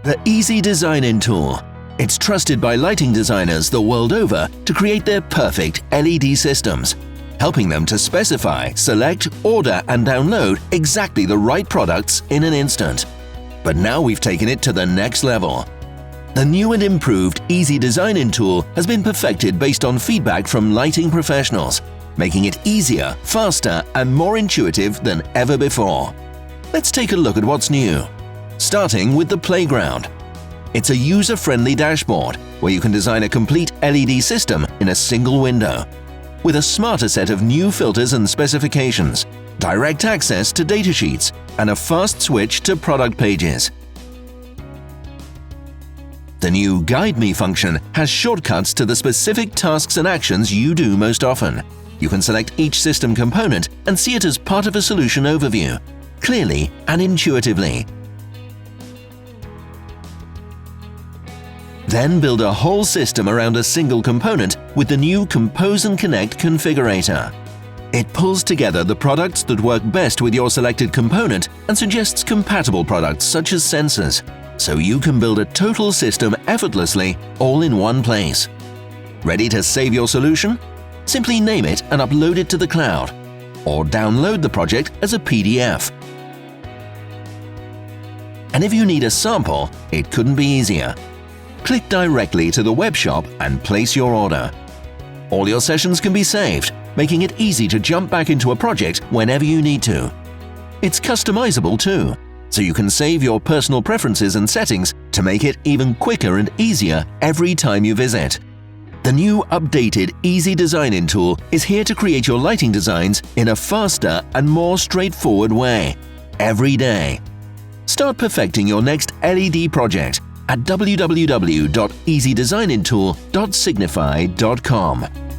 The Easy Design In tool. It's trusted by lighting designers the world over to create their perfect LED systems, helping them to specify, select, order and download exactly the right products in an instant. But now we've taken it to the next level. The new and improved Easy Design In tool has been perfected based on feedback from lighting professionals, making it easier, faster and more intuitive than ever before. Let's take a look at what's new. Starting with the playground. It's a user-friendly dashboard where you can design a complete LED system in a single window, with a smarter set of new filters and specifications, direct access to datasheets, and a fast switch to product pages. The new GuideMe function has shortcuts to the specific tasks and actions you do most often. You can select each system component and see it as part of a solution overview, clearly and intuitively. Then build a whole system around a single component with the new Compose and Connect configurator. It pulls together the products that work best with your selected component and suggests compatible products such as sensors, so you can build a total system effortlessly all in one place. Ready to save your solution? Simply name it and upload it to the cloud, or download the project as a PDF. And if you need a sample, it couldn't be easier. Click directly to the web shop and place your order. All your sessions can be saved, making it easy to jump back into a project whenever you need to. It's customizable too, so you can save your personal preferences and settings to make it even quicker and easier every time you visit. The new updated Easy Design In tool is here to create your lighting designs in a faster and more straightforward way, every day. Start perfecting your next LED project at www.easydesignintool.signify.com.